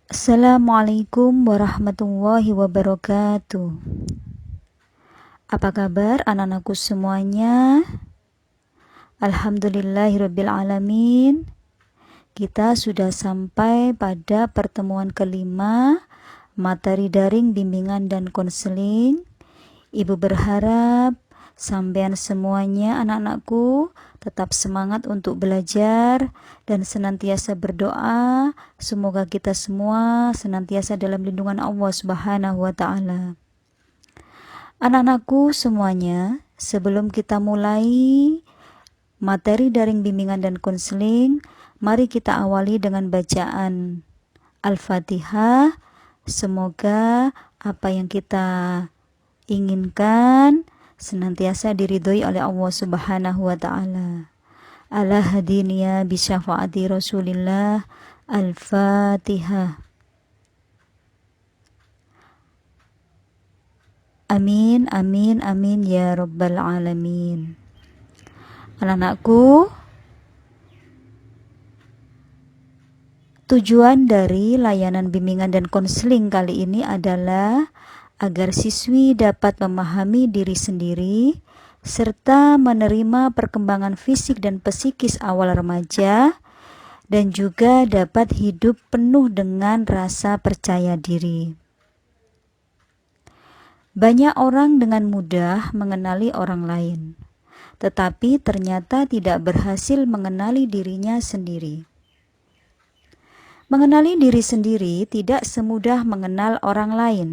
Assalamualaikum warahmatullahi wabarakatuh. Apa kabar anak-anakku semuanya? Alhamdulillahirabbil alamin. Kita sudah sampai pada pertemuan kelima materi daring bimbingan dan konseling. Ibu berharap sampean semuanya anak-anakku tetap semangat untuk belajar dan senantiasa berdoa semoga kita semua senantiasa dalam lindungan Allah Subhanahu wa taala. Anak-anakku semuanya, sebelum kita mulai materi daring bimbingan dan konseling, mari kita awali dengan bacaan Al-Fatihah. Semoga apa yang kita inginkan senantiasa diridhoi oleh Allah Subhanahu wa taala. Ala hadiniya bi syafaati Rasulillah. Al-Fatihah. Amin, amin, amin ya rabbal alamin. Anak-anakku, tujuan dari layanan bimbingan dan konseling kali ini adalah agar siswi dapat memahami diri sendiri serta menerima perkembangan fisik dan psikis awal remaja dan juga dapat hidup penuh dengan rasa percaya diri. Banyak orang dengan mudah mengenali orang lain, tetapi ternyata tidak berhasil mengenali dirinya sendiri. Mengenali diri sendiri tidak semudah mengenal orang lain.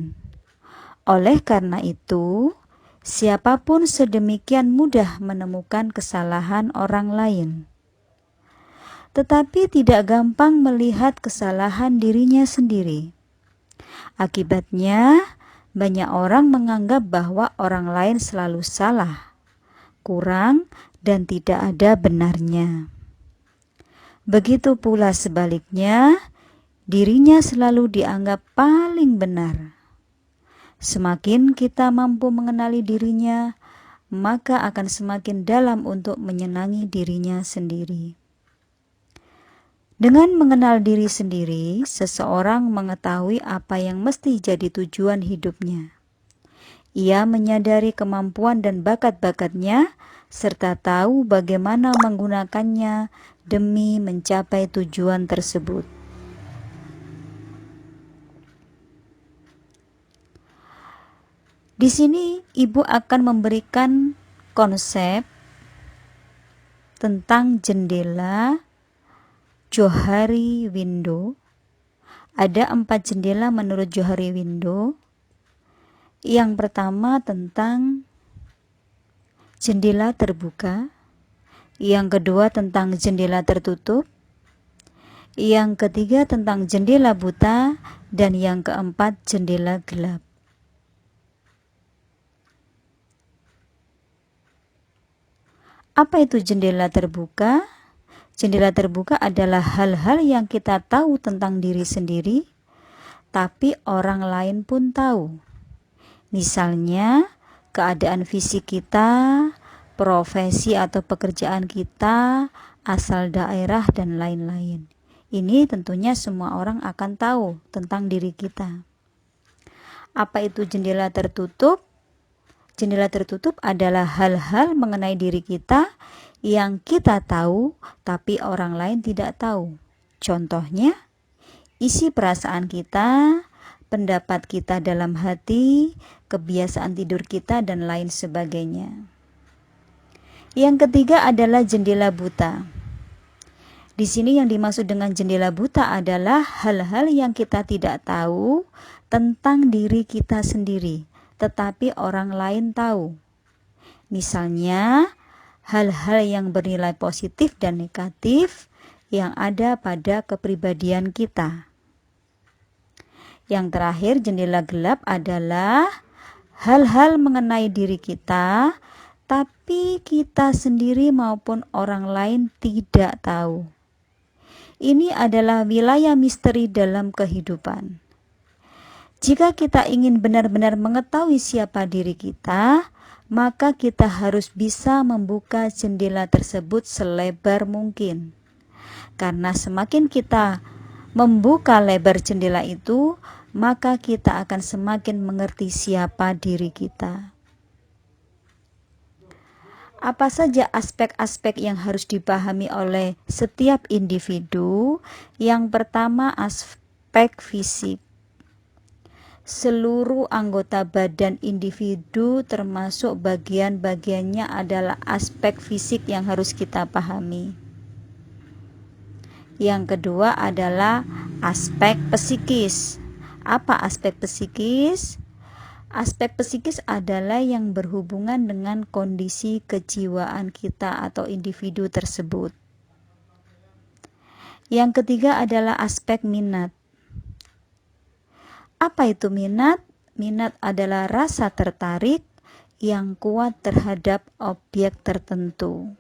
Oleh karena itu, siapapun sedemikian mudah menemukan kesalahan orang lain, tetapi tidak gampang melihat kesalahan dirinya sendiri. Akibatnya, banyak orang menganggap bahwa orang lain selalu salah, kurang, dan tidak ada benarnya. Begitu pula sebaliknya, dirinya selalu dianggap paling benar. Semakin kita mampu mengenali dirinya, maka akan semakin dalam untuk menyenangi dirinya sendiri. Dengan mengenal diri sendiri, seseorang mengetahui apa yang mesti jadi tujuan hidupnya. Ia menyadari kemampuan dan bakat-bakatnya, serta tahu bagaimana menggunakannya demi mencapai tujuan tersebut. Di sini Ibu akan memberikan konsep tentang jendela Johari Window. Ada 4 jendela menurut Johari Window. Yang pertama tentang jendela terbuka. Yang kedua tentang jendela tertutup. Yang ketiga tentang jendela buta. Dan yang keempat jendela gelap. Apa itu jendela terbuka? Jendela terbuka adalah hal-hal yang kita tahu tentang diri sendiri, tapi orang lain pun tahu. Misalnya, keadaan fisik kita, profesi atau pekerjaan kita, asal daerah, dan lain-lain. Ini tentunya semua orang akan tahu tentang diri kita. Apa itu jendela tertutup? Jendela tertutup adalah hal-hal mengenai diri kita yang kita tahu, tapi orang lain tidak tahu. Contohnya, isi perasaan kita, pendapat kita dalam hati, kebiasaan tidur kita, dan lain sebagainya. Yang ketiga adalah jendela buta. Di sini yang dimaksud dengan jendela buta adalah hal-hal yang kita tidak tahu tentang diri kita sendiri, tetapi orang lain tahu. Misalnya, hal-hal yang bernilai positif dan negatif yang ada pada kepribadian kita. Yang terakhir, jendela gelap adalah hal-hal mengenai diri kita, tapi kita sendiri maupun orang lain tidak tahu. Ini adalah wilayah misteri dalam kehidupan. Jika kita ingin benar-benar mengetahui siapa diri kita, maka kita harus bisa membuka jendela tersebut selebar mungkin. Karena semakin kita membuka lebar jendela itu, maka kita akan semakin mengerti siapa diri kita. Apa saja aspek-aspek yang harus dipahami oleh setiap individu? Yang pertama, aspek fisik. Seluruh anggota badan individu termasuk bagian-bagiannya adalah aspek fisik yang harus kita pahami. Yang kedua adalah aspek psikis. Apa aspek psikis? Aspek psikis adalah yang berhubungan dengan kondisi kejiwaan kita atau individu tersebut. Yang ketiga adalah aspek minat. Apa itu minat? Minat adalah rasa tertarik yang kuat terhadap objek tertentu.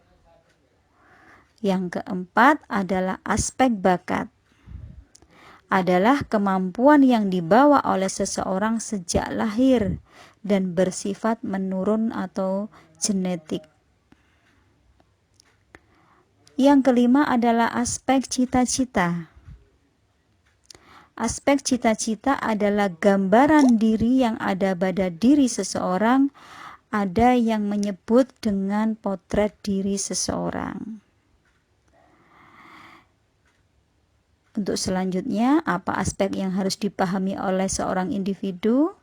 Yang keempat adalah aspek bakat. Adalah kemampuan yang dibawa oleh seseorang sejak lahir dan bersifat menurun atau genetik. Yang kelima adalah aspek cita-cita. Aspek cita-cita adalah gambaran diri yang ada pada diri seseorang. Ada yang menyebut dengan potret diri seseorang. Untuk selanjutnya, apa aspek yang harus dipahami oleh seorang individu?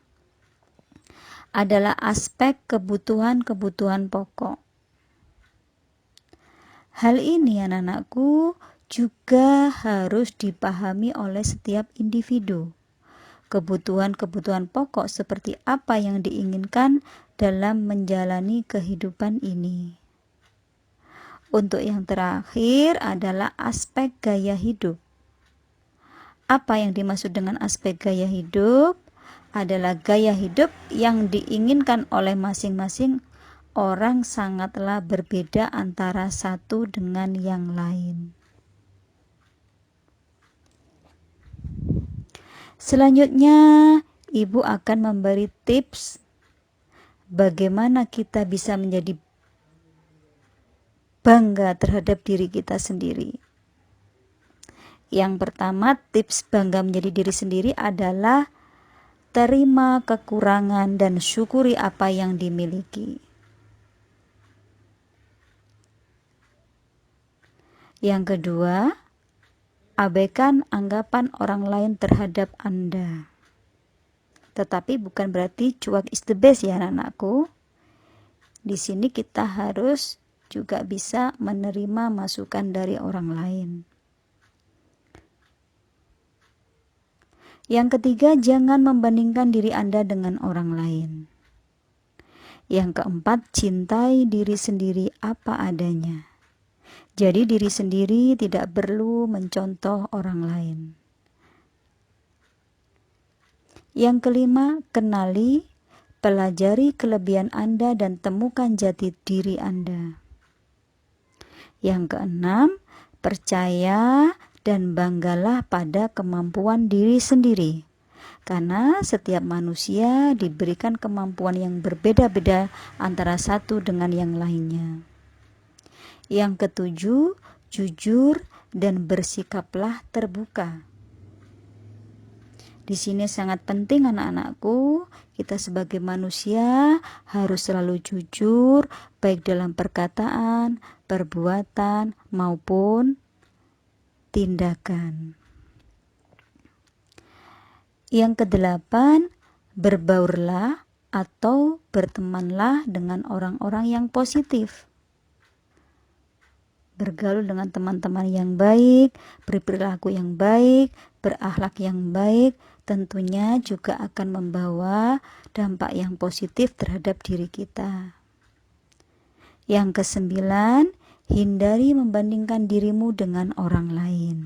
Adalah aspek kebutuhan-kebutuhan pokok. Hal ini anak-anakku juga harus dipahami oleh setiap individu. Kebutuhan-kebutuhan pokok seperti apa yang diinginkan dalam menjalani kehidupan ini. Untuk yang terakhir adalah aspek gaya hidup. Apa yang dimaksud dengan aspek gaya hidup? Adalah gaya hidup yang diinginkan oleh masing-masing orang sangatlah berbeda antara satu dengan yang lain. Selanjutnya, Ibu akan memberi tips bagaimana kita bisa menjadi bangga terhadap diri kita sendiri. Yang pertama, tips bangga menjadi diri sendiri adalah terima kekurangan dan syukuri apa yang dimiliki. Yang kedua, abaikan anggapan orang lain terhadap Anda. Tetapi bukan berarti cuek is the best ya anak-anakku. Di sini kita harus juga bisa menerima masukan dari orang lain. Yang ketiga, jangan membandingkan diri Anda dengan orang lain. Yang keempat, cintai diri sendiri apa adanya. Jadi diri sendiri tidak perlu mencontoh orang lain. Yang kelima, kenali, pelajari kelebihan Anda dan temukan jati diri Anda. Yang keenam, percaya dan banggalah pada kemampuan diri sendiri. Karena setiap manusia diberikan kemampuan yang berbeda-beda antara satu dengan yang lainnya. Yang ketujuh, jujur dan bersikaplah terbuka. Di sini sangat penting anak-anakku, kita sebagai manusia harus selalu jujur, baik dalam perkataan, perbuatan, maupun tindakan. Yang kedelapan, berbaurlah atau bertemanlah dengan orang-orang yang positif. Bergaul dengan teman-teman yang baik, berperilaku yang baik, berakhlak yang baik, tentunya juga akan membawa dampak yang positif terhadap diri kita. Yang kesembilan, hindari membandingkan dirimu dengan orang lain.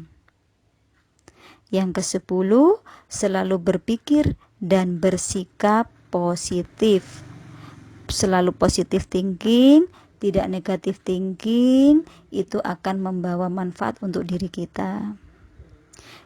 Yang kesepuluh, selalu berpikir dan bersikap positif. Selalu positive thinking, tidak negative thinking, itu akan membawa manfaat untuk diri kita.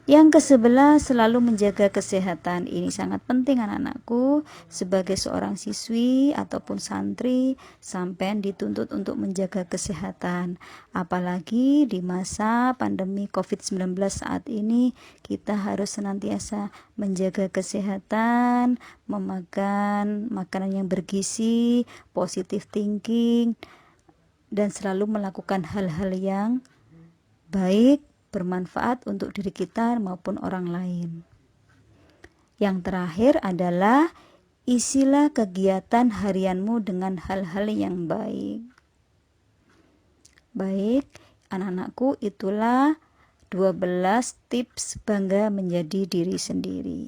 Yang ke-11, selalu menjaga kesehatan. Ini sangat penting anak-anakku. Sebagai seorang siswi ataupun santri, sampean dituntut untuk menjaga kesehatan. Apalagi di masa pandemi COVID-19 saat ini, kita harus senantiasa menjaga kesehatan, memakan makanan yang bergizi, positive thinking, dan selalu melakukan hal-hal yang baik, bermanfaat untuk diri kita maupun orang lain. Yang terakhir adalah isilah kegiatan harianmu dengan hal-hal yang baik. Baik, anak-anakku, itulah 12 tips bangga menjadi diri sendiri.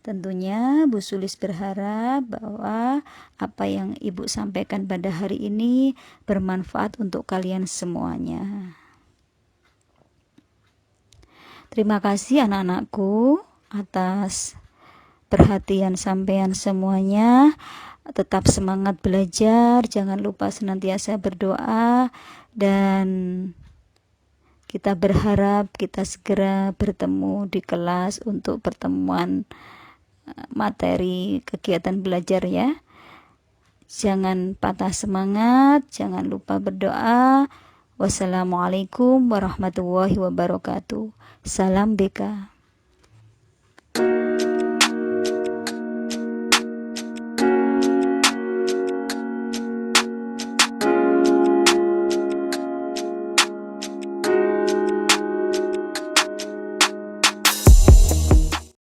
Tentunya Bu Sulis berharap bahwa apa yang Ibu sampaikan pada hari ini bermanfaat untuk kalian semuanya. Terima kasih anak-anakku atas perhatian sampean semuanya. Tetap semangat belajar, jangan lupa senantiasa berdoa, dan kita berharap kita segera bertemu di kelas untuk pertemuan materi kegiatan belajar ya. Jangan patah semangat, jangan lupa berdoa. Wassalamualaikum warahmatullahi wabarakatuh. Salam BK.